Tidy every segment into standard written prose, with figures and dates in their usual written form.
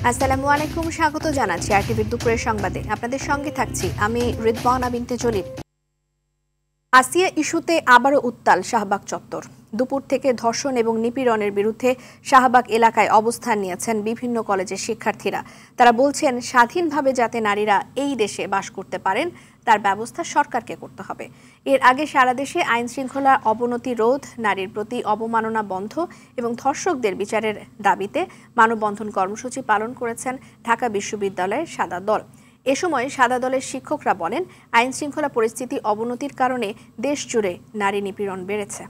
আসসালামু আলাইকুম, স্বাগত জানাচ্ছি আরটিভির দুপুরের সংবাদে। আপনাদের সঙ্গে থাকছি আমি রিদওয়ানা বিনতে জলিল। আসিয়া ইস্যুতে আবারও উত্তাল শাহবাগ চত্বর। দুপুর থেকে ধর্ষণ এবং নিপীড়নের বিরুদ্ধে শাহবাগ এলাকায় অবস্থান নিয়েছেন বিভিন্ন কলেজের শিক্ষার্থীরা। তারা বলছেন, স্বাধীনভাবে যাতে নারীরা এই দেশে বাস করতে পারেন তার ব্যবস্থা সরকারকে করতে হবে। এর আগে সারা দেশে আইন শৃঙ্খলা অবনতি রোধ, নারীর প্রতি অবমাননা বন্ধ এবং ধর্ষকদের বিচারের দাবিতে মানববন্ধন কর্মসূচি পালন করেছেন ঢাকা বিশ্ববিদ্যালয়ের সাদা দল। এ সময় সাদা দলের শিক্ষকরা বলেন, আইন শৃঙ্খলা পরিস্থিতি অবনতির কারণে দেশ জুড়ে নারী নিপীড়ন বেড়েছে।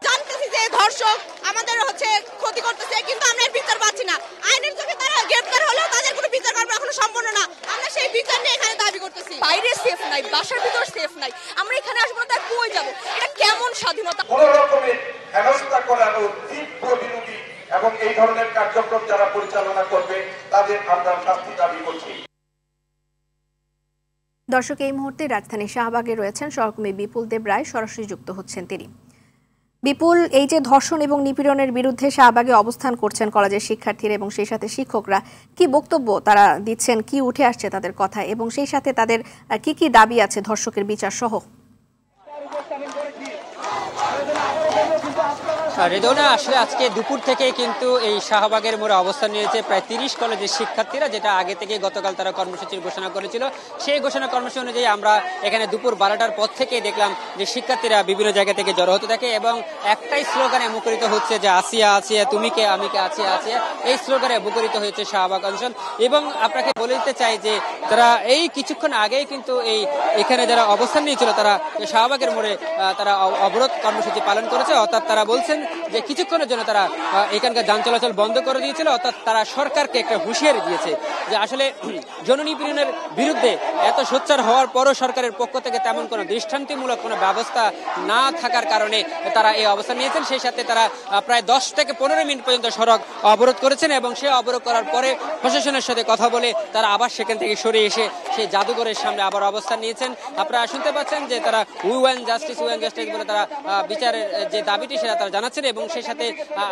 জানতেছি যে ধর্ষক আমাদের ক্ষতি করতেছে, কিন্তু আমরা এর বিচার পাচ্ছি না। আইনের চোখে তারা গ্রেফতার হলেও তাদের কোনো বিচার করা এখনো সম্পূর্ণ না। আমরা সেই বিচার নিয়ে এখানে দাবি করতেছি। বাইরে সেফ নাই, বাসার ভিতর সেফ নাই, আমরা এখানে আসবো না, তার কই যাবো? এটা কেমন স্বাধীনতা? কোন রকমের হেনস্থা করানোর তীব্র বিরোধী এবং এই ধরনের কার্যক্রম যারা পরিচালনা করবে তাদের আমরা শাস্তি দাবি করছি। দর্শক, এই মুহূর্তে রাজধানী শাহবাগে রয়েছেন সহকর্মী বিপুল দেব রায়, সরাসরি যুক্ত হচ্ছেন তিনি। বিপুল, এই যে ধর্ষণ এবং নিপীড়নের বিরুদ্ধে শাহবাগে অবস্থান করছেন কলেজের শিক্ষার্থীরা এবং সেই সাথে শিক্ষকরা, কি বক্তব্য তারা দিচ্ছেন, কি উঠে আসছে তাদের কথায়, এবং সেই সাথে তাদের কি কি দাবি আছে ধর্ষকের বিচার সহ? রেদওয়ানা, আসলে আজকে দুপুর থেকে কিন্তু এই শাহবাগের মোড়ে অবস্থান নিয়েছে প্রায় 30 কলেজের শিক্ষার্থীরা, যেটা আগে থেকে গতকাল তারা কর্মসূচির ঘোষণা করেছিল। সেই ঘোষণা কর্মসূচি অনুযায়ী আমরা এখানে দুপুর 12টার পর থেকে দেখলাম যে শিক্ষার্থীরা বিভিন্ন জায়গা থেকে জড়ো হতে থাকে এবং একটাই স্লোগানে মুখরিত হচ্ছে যে আসিয়া আসিয়া, তুমি কে আমি কে, আসিয়া আসিয়া, এই স্লোগানে মুখরিত হয়েছে শাহবাগ অঞ্চল। এবং আপনাকে বলে দিতে চাই যে তারা এই কিছুক্ষণ আগেই কিন্তু এখানে যারা অবস্থান নিয়েছিল তারা শাহবাগের মোড়ে তারা অবরোধ কর্মসূচি পালন করেছে। অর্থাৎ তারা বলছেন যে কিছুক্ষণের জন্য তারা এখানকার যান চলাচল বন্ধ করে দিয়েছিল। অর্থাৎ তারা সরকারকে একটা হুঁশিয়ারি দিয়েছে যে আসলে যৌন নিপীড়নের বিরুদ্ধে এত সোচ্চার হওয়ার পরও সরকারের পক্ষ থেকে তেমন কোনো দৃষ্টান্তমূলক কোনো ব্যবস্থা না থাকার কারণে তারা এই অবস্থান নিয়েছেন। সেই সাথে তারা প্রায় 10 থেকে 15 মিনিট পর্যন্ত সড়ক অবরোধ করেছেন এবং সেই অবরোধ করার পরে প্রশাসনের সাথে কথা বলে তারা আবার সেখান থেকে সরে এসে সেই জাদুঘরের সামনে আবার অবস্থান নিয়েছেন। আপনারা শুনতে পাচ্ছেন যে তারা উই ওয়ান্ট জাস্টিস বলে তারা বিচারের যে দাবিটি সেটা তারা জানাচ্ছেন। এবং সেই সাথে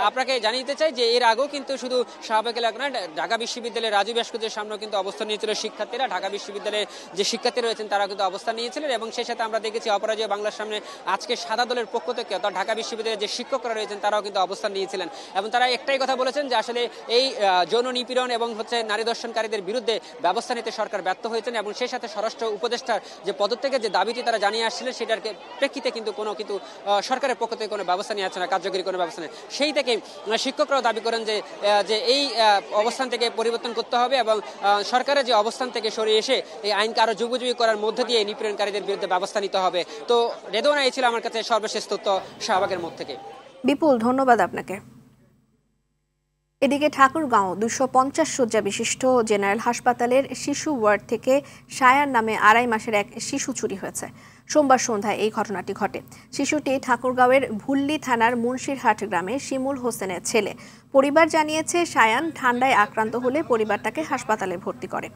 আপনাকে জানিয়ে দিতে চাই যে এর আগেও কিন্তু শুধু শাহবাগ এলাকা নয়, ঢাকা বিশ্ববিদ্যালয়ের রাজু ভাস্কর্যের সামনেও কিন্তু অবস্থান নিয়েছিল শিক্ষার্থীরা। ঢাকা বিশ্ববিদ্যালয়ের যে শিক্ষার্থী রয়েছেন তারা কিন্তু অবস্থান নিয়েছিলেন এবং সেই সাথে আমরা দেখেছি অপরাজয় বাংলার সামনে আজকে সাদা দলের পক্ষ থেকে অর্থাৎ ঢাকা বিশ্ববিদ্যালয়ের যে শিক্ষকরা রয়েছেন তারাও কিন্তু অবস্থান নিয়েছিলেন এবং তারা একটাই কথা বলেছেন যে আসলে এই যৌন নিপীড়ন এবং নারী দর্শনকারীদের বিরুদ্ধে ব্যবস্থা নিতে সরকার ব্যর্থ হয়েছেন এবং সেই সাথে স্বরাষ্ট্র উপদেষ্টার যে পদত্যাগের যে দাবিটি তারা জানিয়ে আসছিলেন সেটার প্রেক্ষিতে কিন্তু সরকারের পক্ষ থেকে কোনো ব্যবস্থা নিয়ে আসছে না, কার্যকরী কোনো ব্যবস্থা নেই। সেই থেকে শিক্ষকরাও দাবি করেন যে এই অবস্থান থেকে পরিবর্তন করতে হবে এবং সরকারের যে অবস্থান থেকে সরে এসে এই আইনকে আরো যুগোপযোগী করার মধ্যে দিয়ে নিপীড়নকারীদের বিরুদ্ধে ব্যবস্থা নিতে হবে। তো রেদওয়ানা, এই ছিল আমার কাছে সর্বশেষ তথ্য শাহবাগের মধ্যে থেকে। বিপুল, ধন্যবাদ আপনাকে। এদিকে ঠাকুরগাঁও 250 শয্যা বিশিষ্ট জেনারেল হাসপাতালের শিশু ওয়ার্ড থেকে সায়ান নামে 2.5 মাসের এক শিশু চুরি হয়েছে। সোমবার সন্ধ্যায় এই ঘটনাটি ঘটে। শিশুটি ঠাকুরগাঁওয়ের ভুল্লি থানার মুন্সিরহাট গ্রামে শিমুল হোসেনের ছেলে। পরিবার জানিয়েছে, সায়ান ঠান্ডায় আক্রান্ত হলে পরিবার তাকে হাসপাতালে ভর্তি করে।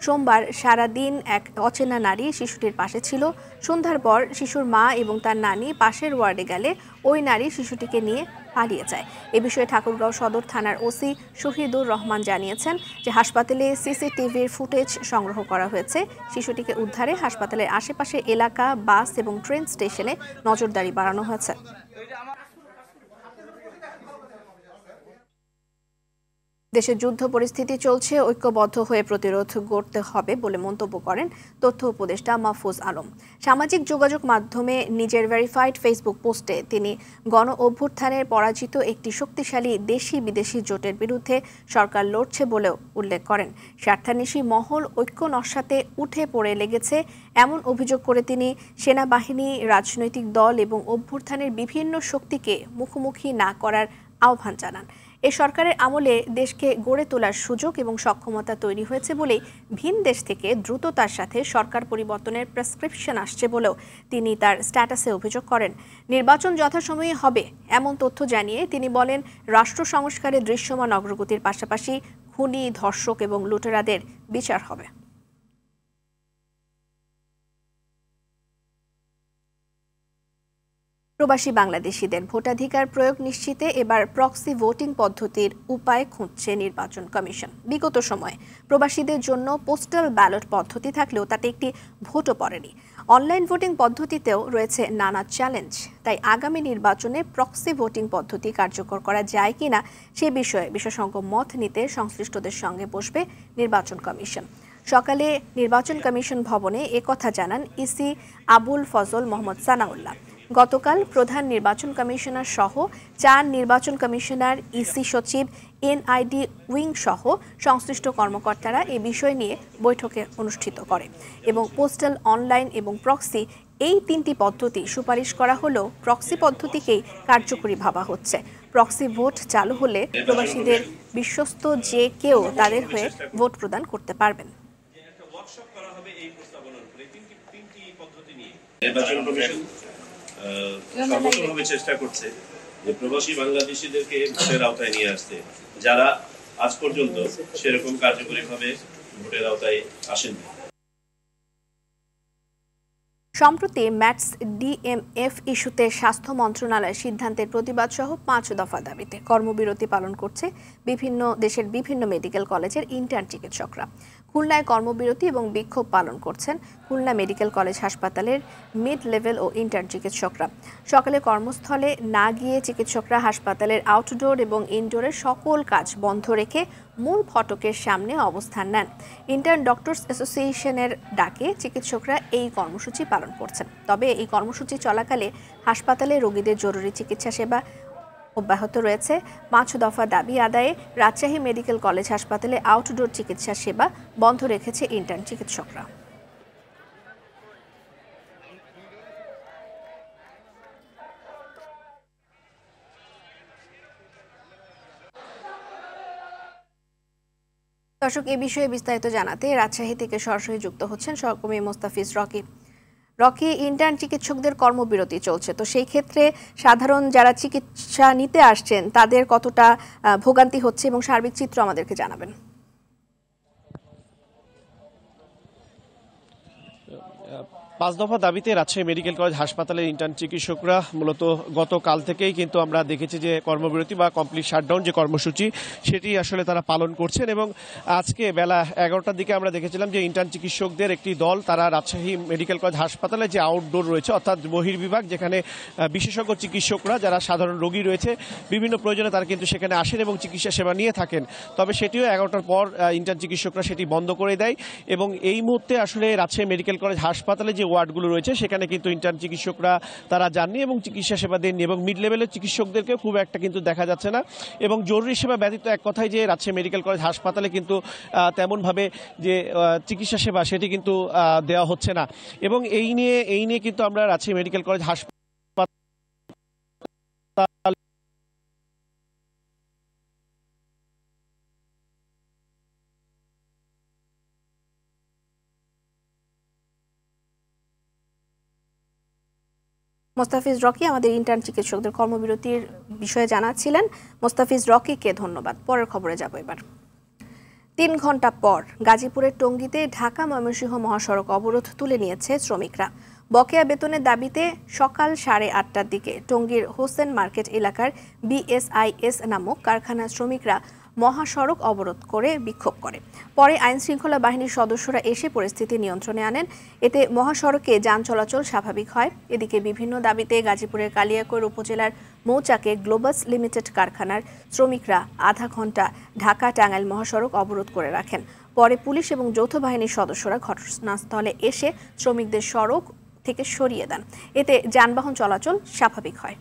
সোমবার সারাদিন এক অচেনা নারী শিশুটির পাশে ছিল। সন্ধ্যার পর শিশুর মা এবং তার নানি পাশের ওয়ার্ডে গেলে ওই নারী শিশুটিকে নিয়ে পালিয়ে যায়। এ বিষয়ে ঠাকুরগাঁও সদর থানার ওসি শহীদুর রহমান জানিয়েছেন যে হাসপাতালে সিসিটিভির ফুটেজ সংগ্রহ করা হয়েছে। শিশুটিকে উদ্ধারে হাসপাতালের আশেপাশে এলাকা, বাস এবং ট্রেন স্টেশনে নজরদারি বাড়ানো হয়েছে। দেশে যুদ্ধ পরিস্থিতি চলছে, ঐক্যবদ্ধ হয়ে প্রতিরোধ গড়তে হবে বলে মন্তব্য করেন তথ্য উপদেষ্টা মাহফুজ আলম। সামাজিক যোগাযোগ মাধ্যমে নিজের ভেরিফাইড ফেসবুক পোস্টে তিনি গণ অভ্যুত্থানের পরাজিত একটি শক্তিশালী দেশি বিদেশি জোটের বিরুদ্ধে সরকার লড়ছে বলেও উল্লেখ করেন। স্বার্থান্বেষী মহল ঐক্য নস্যাতে উঠে পড়ে লেগেছে এমন অভিযোগ করে তিনি সেনাবাহিনী, রাজনৈতিক দল এবং অভ্যুত্থানের বিভিন্ন শক্তিকে মুখোমুখি না করার আহ্বান জানান। এই সরকারের আমলে দেশকে গড়ে তোলার সুযোগ এবং সক্ষমতা তৈরি হয়েছে বলেই ভিন দেশ থেকে দ্রুততার সাথে সরকার পরিবর্তনের প্রেসক্রিপশন আসছে বলেও তিনি তার স্ট্যাটাসে অভিযোগ করেন। নির্বাচন যথাসময়ে হবে এমন তথ্য জানিয়ে তিনি বলেন, রাষ্ট্র সংস্কারে দৃশ্যমান অগ্রগতির পাশাপাশি খুনি, ধর্ষক এবং লুটেরাদের বিচার হবে। প্রবাসী বাংলাদেশিদের ভোটাধিকার প্রয়োগ নিশ্চিতে এবার প্রক্সি ভোটিং পদ্ধতির উপায় খুঁজছে নির্বাচন কমিশন। বিগত সময়ে প্রবাসীদের জন্য পোস্টাল ব্যালট পদ্ধতি থাকলেও তাতে একটি ভোটও পড়েনি। অনলাইন ভোটিং পদ্ধতিতেও রয়েছে নানা চ্যালেঞ্জ। তাই আগামী নির্বাচনে প্রক্সি ভোটিং পদ্ধতি কার্যকর করা যায় কিনা সে বিষয়ে বিশেষজ্ঞ মত নিতে সংশ্লিষ্টদের সঙ্গে বসবে নির্বাচন কমিশন। সকালে নির্বাচন কমিশন ভবনে একথা জানান ইসি আবুল ফজল মোহাম্মদ সানাউল্লাহ। গতকাল প্রধান নির্বাচন কমিশনার সহ 4 নির্বাচন কমিশনার, ইসি সচিব, এনআইডি উইং সহ সংশ্লিষ্ট কর্মকর্তারা এ বিষয় নিয়ে বৈঠকে অনুষ্ঠিত করে এবং পোস্টাল, অনলাইন এবং প্রক্সি এই 3টি পদ্ধতি সুপারিশ করা হলেও প্রক্সি পদ্ধতিকেই কার্যকরী ভাবা হচ্ছে। প্রক্সি ভোট চালু হলে প্রবাসীদের বিশ্বস্ত যে কেউ তাদের হয়ে ভোট প্রদান করতে পারবেন। সর্বতভাবে চেষ্টা করছে যে প্রবাসী বাংলাদেশিদেরকে ভোটের আওতায় নিয়ে আসতে, যারা আজ পর্যন্ত সেরকম কার্যকরীভাবে ভোটের আওতায় আসেননি। সম্প্রতি ম্যাটস ডিএমএফ ইস্যুতে স্বাস্থ্য মন্ত্রণালয়ের সিদ্ধান্তের প্রতিবাদ সহ 5 দফা দাবিতে কর্মবিরতি পালন করছে দেশের বিভিন্ন মেডিকেল কলেজের ইন্টার্ন চিকিৎসকরা। খুলনায় কর্মবিরতি এবং বিক্ষোভ পালন করছেন খুলনা মেডিকেল কলেজ হাসপাতালের মিড লেভেল ও ইন্টার্ন চিকিৎসকরা। সকালে কর্মস্থলে না গিয়ে চিকিৎসকরা হাসপাতালের আউটডোর এবং ইনডোরের সকল কাজ বন্ধ রেখে মূল ফটকের সামনে অবস্থান নেন। ইন্টার্ন ডক্টরস অ্যাসোসিয়েশনের ডাকে চিকিৎসকরা এই কর্মসূচি পালন করছেন। তবে এই কর্মসূচি চলাকালে হাসপাতালে রোগীদের জরুরি চিকিৎসা সেবা অব্যাহত রয়েছে। 5 দফা দাবি আদায়ে রাজশাহী মেডিকেল কলেজ হাসপাতালে আউটডোর চিকিৎসা সেবা বন্ধ রেখেছে ইন্টার্ন চিকিৎসকরা। দর্শক, এ বিষয়ে বিস্তারিত জানাতে রাজশাহী থেকে সরাসরি যুক্ত হচ্ছেন সহকর্মী মোস্তাফিজ রকি। ইন্টার্ন চিকিৎসকদের কর্মবিরতি চলছে, তো সেই ক্ষেত্রে সাধারণ যারা চিকিৎসা নিতে আসছেন তাদের কতটা ভোগান্তি হচ্ছে এবং সার্বিক চিত্র আমাদেরকে জানাবেন। 5 দফা দাবিতে রাজশাহী মেডিকেল কলেজ হাসপাতালের ইন্টার্ন চিকিৎসকরা মূলত গতকাল থেকেই কিন্তু আমরা দেখেছি যে কর্মবিরতি বা কমপ্লিট শাটডাউন যে কর্মসূচি সেটি আসলে তারা পালন করছেন। এবং আজকে বেলা 11টার দিকে আমরা দেখেছিলাম যে ইন্টার্ন চিকিৎসকদের একটি দল তারা রাজশাহী মেডিকেল কলেজ হাসপাতালে যে আউটডোর রয়েছে অর্থাৎ বহির্বিভাগ, যেখানে বিশেষজ্ঞ চিকিৎসকরা যারা সাধারণ রোগী রয়েছে বিভিন্ন প্রয়োজনে তারা কিন্তু সেখানে আসেন এবং চিকিৎসা সেবা নিয়ে থাকেন। তবে সেটিও 11টার পর ইন্টার্ন চিকিৎসকরা সেটি বন্ধ করে দেয় এবং এই মুহূর্তে আসলে রাজশাহী মেডিকেল কলেজ হাসপাতালে যে ওয়ার্ডগুলো রয়েছে সেখানে কিন্তু ইন্টার্ন চিকিৎসকরা তারা যাননি এবং চিকিৎসা সেবা দেননি এবং মিড লেভেলের চিকিৎসকদেরকে খুব একটা কিন্তু দেখা যাচ্ছে না। এবং জরুরি সেবা ব্যতীত এক কথায় যে রাজশাহী মেডিকেল কলেজ হাসপাতালে কিন্তু তেমনভাবে যে চিকিৎসা সেবা সেটি কিন্তু দেওয়া হচ্ছে না। এবং এই নিয়ে কিন্তু আমরা রাজশাহী মেডিকেল কলেজ হাসপাতাল মোস্তাফিজ রকি আমাদের ইন্টার্ন চিকিৎসকদের কর্মবিরতির বিষয়ে জানাচ্ছিলেন। মোস্তাফিজ রকিকে ধন্যবাদ। পরের খবরে যাব এবার। 3 ঘন্টা পর গাজীপুরের টঙ্গীতে ঢাকা ময়মনসিংহ মহাসড়ক অবরোধ তুলে নিয়েছে শ্রমিকরা। বকেয়া বেতনের দাবিতে সকাল 8:30টার দিকে টঙ্গীর হোসেন মার্কেট এলাকার বিএসআইএস নামক কারখানার শ্রমিকরা মহাসড়ক অবরোধ করে বিক্ষোভ করে। পরে আইনশৃঙ্খলা বাহিনীর সদস্যরা এসে পরিস্থিতি নিয়ন্ত্রণে আনেন। এতে মহাসড়কে যান চলাচল স্বাভাবিক হয়। এদিকে বিভিন্ন দাবিতে গাজীপুরের কালিয়াকৈর উপজেলার মৌচাকে গ্লোবাস লিমিটেড কারখানার শ্রমিকরা আধা ঘন্টা ঢাকা টাঙ্গাইল মহাসড়ক অবরোধ করে রাখেন। পরে পুলিশ এবং যৌথ বাহিনীর সদস্যরা ঘটনাস্থলে এসে শ্রমিকদের সড়ক থেকে সরিয়ে দেন। এতে যানবাহন চলাচল স্বাভাবিক হয়।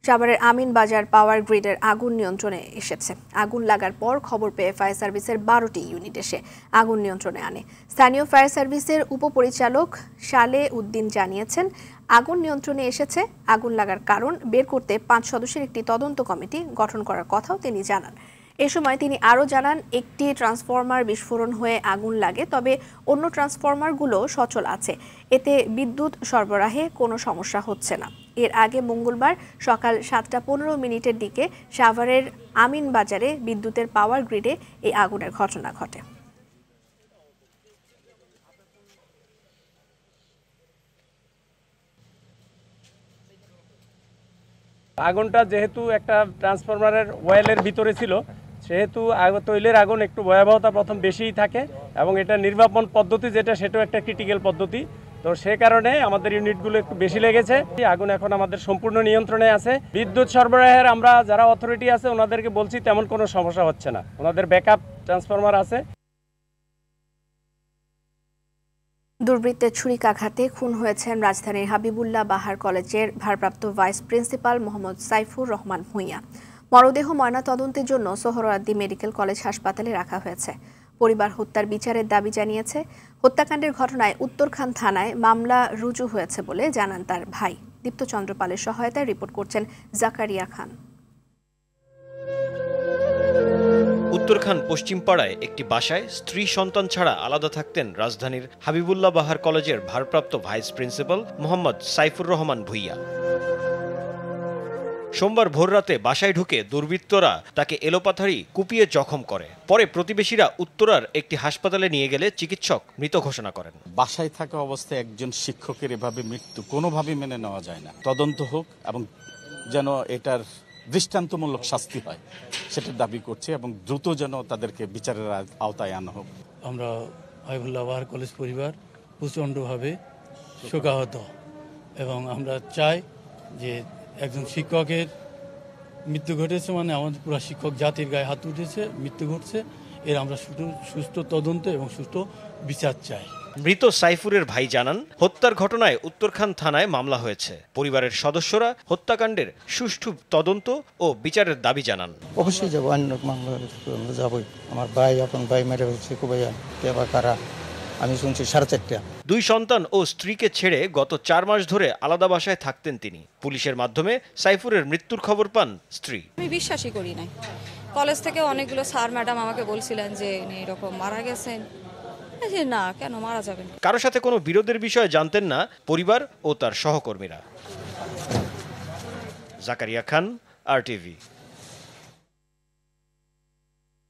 সাভারের আমিন বাজার পাওয়ার গ্রিডের আগুন নিয়ন্ত্রণে এসেছে। আগুন লাগার পর খবর পেয়ে ফায়ার সার্ভিসের 12টি ইউনিট এসে আগুন নিয়ন্ত্রণে আনে। স্থানীয় ফায়ার সার্ভিসের উপপরিচালক সালে উদ্দিন জানিয়েছেন, আগুন নিয়ন্ত্রণে এসেছে। আগুন লাগার কারণ বের করতে 5 সদস্যের একটি তদন্ত কমিটি গঠন করার কথাও তিনি জানান। এ সময় তিনি আরও জানান, একটি ট্রান্সফরমার বিস্ফোরণ হয়ে আগুন লাগে, তবে অন্য ট্রান্সফরমারগুলো সচল আছে। এতে বিদ্যুৎ সরবরাহে কোনো সমস্যা হচ্ছে না। এর আগে মঙ্গলবার সকাল 7:15 দিকে সাভারের আমিন বাজারে বিদ্যুতের পাওয়ার গ্রিডে এই আগুনের ঘটনা ঘটে। আগুনটা যেহেতু একটা ট্রান্সফরমারের ওয়েলের ভিতরে ছিল, সেহেতু তৈলের আগুন একটু ভয়াবহতা প্রথম বেশিই থাকে এবং এটা নির্বাপন পদ্ধতি যেটা সেটাও একটা ক্রিটিক্যাল পদ্ধতি। তো সে কারণে আমাদের ইউনিটগুলো একটু বেশি লেগেছে। আগুন এখন আমাদের সম্পূর্ণ নিয়ন্ত্রণে আছে। বিদ্যুৎ সরবরাহের আমরা যারা অথরিটি আছে ওনাদেরকে বলছি তেমন কোনো সমস্যা হচ্ছে না, ওনাদের ব্যাকআপ ট্রান্সফরমার আছে। দুর্বৃত্তের ছুরিকাঘাতে খুন হয়েছেন রাজধানীর হাবিবুল্লাহ বাহার কলেজের ভারপ্রাপ্ত ভাইস প্রিন্সিপাল মোহাম্মদ সাইফুর রহমান ভূঁইয়া। মরদেহ ময়নাতদন্তের জন্য সোহরাওয়ার্দী মেডিকেল কলেজ হাসপাতালে রাখা হয়েছে। পরিবার হত্যার বিচারের দাবি জানিয়েছে। হত্যাকাণ্ডের ঘটনায় উত্তরখান থানায় মামলা রুজু হয়েছে বলে জানান তার ভাই। দীপ্ত চন্দ্র পালের সহায়তায় রিপোর্ট করছেন জাকারিয়া খান। উত্তরখান পশ্চিমপাড়ায় একটি বাসায় স্ত্রী সন্তান ছাড়া আলাদা থাকতেন রাজধানীর হাবিবুল্লাহ বাহার কলেজের ভারপ্রাপ্ত ভাইস প্রিন্সিপাল মোহাম্মদ সাইফুর রহমান ভূঁইয়া। সোমবার ভোররাতে বাসায় ঢুকে দুর্বৃত্তরা তাকে এলোপাথারি কুপিয়ে জখম করে। পরে প্রতিবেশীরা উত্তরার একটি হাসপাতালে নিয়ে গেলে চিকিৎসক মৃত ঘোষণা করেন। বাসায় থাকা অবস্থায় একজন শিক্ষকের এভাবে মৃত্যু কোনোভাবে মেনে নেওয়া যায় না। তদন্ত হোক এবং যেন এটার দৃষ্টান্তমূলক শাস্তি হয় সেটার দাবি করছে এবং দ্রুত যেন তাদেরকে বিচারের আওতায় আনা হোক। আমরা হাবিবুল্লাহ বাহার কলেজ পরিবার প্রচণ্ডভাবে শোকাহত এবং আমরা চাই যে একজন শিক্ষকের মৃত্যু ঘটেছে মানে আমাদের পুরো শিক্ষক জাতির গায়ে হাত উঠেছে, মৃত্যু ঘটছে। এর আমরা সুষ্ঠু তদন্ত এবং সুষ্ঠু বিচার চাই। মৃত সাইফুরের ভাই জানান, হত্যার ঘটনায় উত্তরখান থানায় মামলা হয়েছে। পরিবারের সদস্যরা হত্যাকাণ্ডের সুষ্ঠু তদন্ত ও বিচারের দাবি জানান। অবশ্যই যাবো, অন্য মামলা আমরা যাবোই। আমার ভাই আপন ভাই মেরে হচ্ছে কুবাইয়া কেবা কারা আমি শুনছি 4:30। 2 সন্তান ও স্ত্রীকে ছেড়ে গত 4 মাস ধরে আলাদা বাসায় থাকতেন তিনি। পুলিশের মাধ্যমে সাইফুরের মৃত্যুর খবর পান স্ত্রী। আমি বিশ্বাসই করি নাই। কলেজ থেকে অনেকগুলো স্যার ম্যাডাম আমাকে বলছিলেন যে এরকম মারা গেছেন। না, কেন মারা যাবেন? কারো সাথে কোনো বিরোধের বিষয়ে জানতেন না পরিবার ও তার সহকর্মীরা। জাকারিয়া খান, RTV।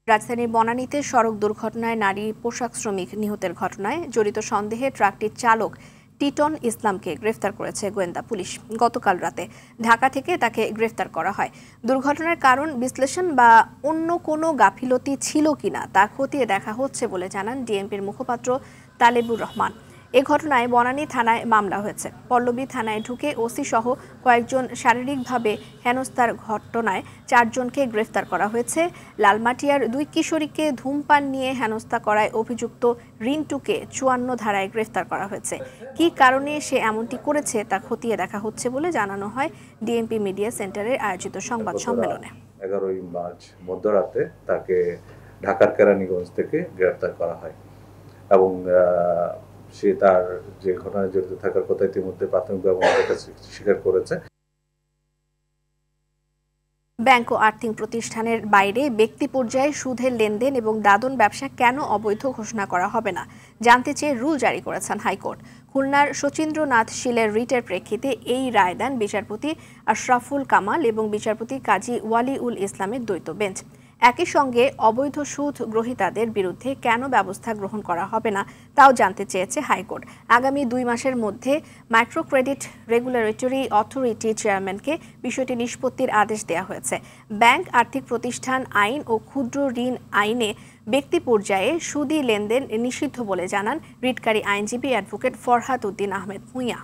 রাজধানীর বনানীতে সড়ক দুর্ঘটনায় নারী পোশাক শ্রমিক নিহতের ঘটনায় জড়িত সন্দেহে ট্রাকটির চালক টিটন ইসলামকে গ্রেফতার করেছে গোয়েন্দা পুলিশ। গতকাল রাতে ঢাকা থেকে তাকে গ্রেফতার করা হয়। দুর্ঘটনার কারণ বিশ্লেষণ বা অন্য কোনো গাফিলতি ছিল কিনা তা খতিয়ে দেখা হচ্ছে বলে জানান ডিএমপির মুখপাত্র তালেবুর রহমান। এ ঘটনায় বনানী থানায় মামলা হয়েছে। পল্লবী থানায় ঢুকে ওসি সহ কয়েকজন শারীরিকভাবে হেনস্থার ঘটনায় 4 জনকে গ্রেফতার করা হয়েছে। লালমাটিয়ার 2 কিশোরীকে ধূমপান নিয়ে হেনস্থা করায় অভিযুক্ত রিন্টুকে 54 ধারায় গ্রেফতার করা হয়েছে। কী কারণে সে এমনটি করেছে তা খতিয়ে দেখা হচ্ছে বলে জানানো হয় ডিএমপি মিডিয়া সেন্টারের আয়োজিত সংবাদ সম্মেলনে। 11 মার্চ মধ্যরাতে তাকে ঢাকার কেরানীগঞ্জ থেকে গ্রেফতার করা হয় এবং সে তার যে ঘটনায় জড়িত থাকার কথা ইতিমধ্যে প্রাথমিকভাবে আমাদের কাছে স্বীকার করেছে। ব্যাংক ও আর্থিক প্রতিষ্ঠানের বাইরে ব্যক্তি পর্যায়ে সুদের লেনদেন এবং দাদন ব্যবসা কেন অবৈধ ঘোষণা করা হবে না জানতে চেয়ে রুল জারি করেছেন হাইকোর্ট। খুলনার শচীন্দ্রনাথ শীলের রিটের প্রেক্ষিতে এই রায় দেন বিচারপতি আশরাফুল কামাল এবং বিচারপতি কাজী ওয়ালিউল ইসলামের দ্বৈত বেঞ্চ। একই সঙ্গে অবৈধ সুদ গ্রহীতাদের বিরুদ্ধে কেন ব্যবস্থা গ্রহণ করা হবে না তাও জানতে চেয়েছে হাইকোর্ট। আগামী 2 মাসের মধ্যে মাইক্রো ক্রেডিট রেগুলেটরি অথরিটি চেয়ারম্যানকে বিষয়টি নিষ্পত্তির আদেশ দেওয়া হয়েছে। ব্যাংক, আর্থিক প্রতিষ্ঠান আইন ও ক্ষুদ্র ঋণ আইনে ব্যক্তি পর্যায়ে সুদি লেনদেন নিষিদ্ধ বলে জানান রিটকারী আইনজীবী অ্যাডভোকেট ফরহাদ উদ্দিন আহমেদ ভূঁইয়া।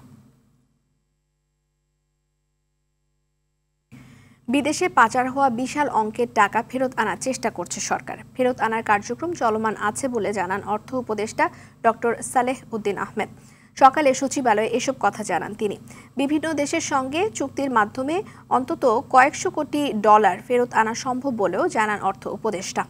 বিদেশে পাচার হওয়া বিশাল অঙ্কের টাকা ফেরত আনার চেষ্টা করছে সরকার। ফেরত আনার কার্যক্রম চলমান আছে বলে জানান অর্থ উপদেষ্টা ডক্টর সালেহ উদ্দিন আহমেদ। সকালে সচিবালয়ে এসব কথা জানান তিনি। বিভিন্ন দেশের সঙ্গে চুক্তির মাধ্যমে অন্তত কয়েকশো কোটি ডলার ফেরত আনা সম্ভব বলেও জানান অর্থ উপদেষ্টা।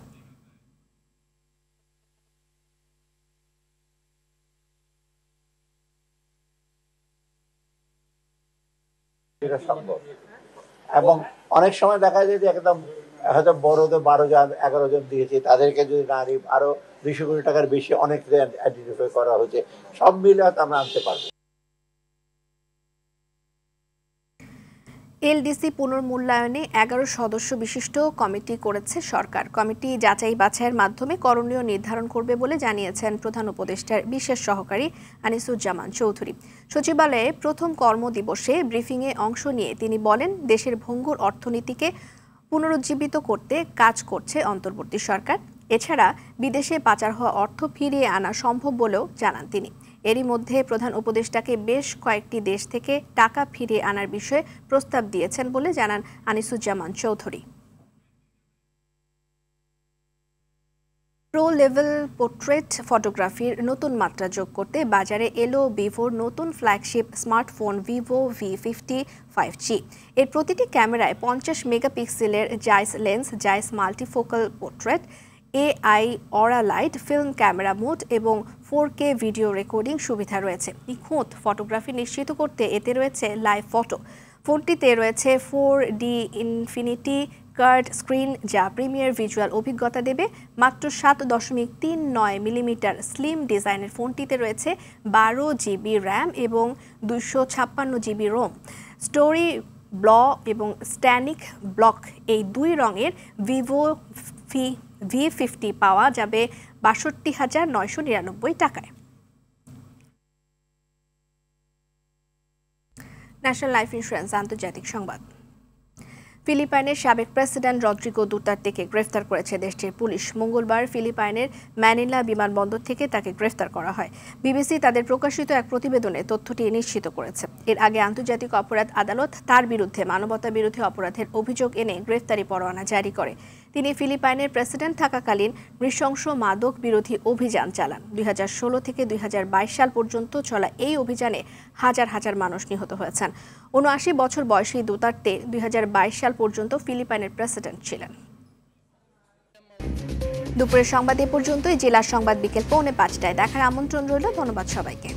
এবং অনেক সময় দেখা যায় যে একদম হয়তো বড়দের 12 জন 11 জন দিয়েছে, তাদেরকে যদি না আনি আরো 200 কোটি টাকার বেশি অনেক আইডেন্টিফাই করা হয়েছে। সব মিলে হয়তো আমরা আনতে পারবো। এলডিসি পুনর্মূল্যায়নে 11 সদস্য বিশিষ্ট কমিটি করেছে সরকার। কমিটি যাচাই বাছাইয়ের মাধ্যমে করণীয় নির্ধারণ করবে বলে জানিয়েছেন প্রধান উপদেষ্টার বিশেষ সহকারী আনিসুজ্জামান চৌধুরী। সচিবালয়ে প্রথম কর্মদিবসে ব্রিফিংয়ে অংশ নিয়ে তিনি বলেন, দেশের ভঙ্গুর অর্থনীতিকে পুনরুজ্জীবিত করতে কাজ করছে অন্তর্বর্তী সরকার। এছাড়া বিদেশে পাচার হওয়া অর্থ ফিরিয়ে আনা সম্ভব বলেও জানান তিনি। এরই মধ্যে প্রধান উপদেষ্টাকে বেশ কয়েকটি দেশ থেকে টাকা ফিরিয়ে আনার বিষয়ে প্রস্তাব দিয়েছেন বলে জানান Anisuzzaman Chowdhury. Pro level portrait ফটোগ্রাফির নতুন মাত্রা যোগ করতে বাজারে এলো ভিভোর নতুন flagship smartphone Vivo V50 5G। এর প্রতিটি ক্যামেরায় 50 মেগাপিক্সেলের জাইস লেন্স, জাইস মাল্টিফোকাল পোর্ট্রেট, AI অরা লাইট, ফিল্ম ক্যামেরা মোড এবং 4K ভিডিও রেকর্ডিং সুবিধা রয়েছে। নিখুঁত ফটোগ্রাফি নিশ্চিত করতে এতে রয়েছে লাইভ ফটো। ফোনটিতে রয়েছে 4D ইনফিনিটি কার্ড স্ক্রিন, যা প্রিমিয়ার ভিজুয়াল অভিজ্ঞতা দেবে। মাত্র 7.39 মিলিমিটার স্লিম ডিজাইনের ফোনটিতে রয়েছে 12 GB র্যাম এবং 256 GB রোম। স্টোরি ব্ল এবং স্ট্যানিক ব্লক এই দুই রঙের ভিভো V50 পাওয়া যাবে ৬২,৯৯৯ টাকায়। ন্যাশনাল লাইফ ইন্স্যুরেন্স আন্তর্জাতিক সংবাদ। ফিলিপাইনের সাবেক প্রেসিডেন্ট রদ্রিগো দুতার্তেকে গ্রেফতার করেছে দেশটির পুলিশ। মঙ্গলবার ফিলিপাইনের ম্যানিলা বিমানবন্দর থেকে তাকে গ্রেফতার করা হয়। বিবিসি তাদের প্রকাশিত এক প্রতিবেদনে তথ্যটি নিশ্চিত করেছে। এর আগে আন্তর্জাতিক অপরাধ আদালত তার বিরুদ্ধে মানবতা বিরোধী অপরাধের অভিযোগ এনে গ্রেফতারি পরোয়ানা জারি করে। তিনি ফিলিপাইনের প্রেসিডেন্ট থাকাকালীন নৃশংস মাদক বিরোধী অভিযান চালান। 2016 থেকে 2022 সাল পর্যন্ত চলা এই অভিযানে হাজার হাজার মানুষ নিহত হয়েছেন। 79 বছর বয়সী দুতার্তে 2022 সাল পর্যন্ত ফিলিপাইনের প্রেসিডেন্ট ছিলেন। দুপুরের সংবাদ এ পর্যন্তই। জেলার সংবাদ বিকেল 4:45টায় দেখার আমন্ত্রণ রইল। ধন্যবাদ সবাইকে।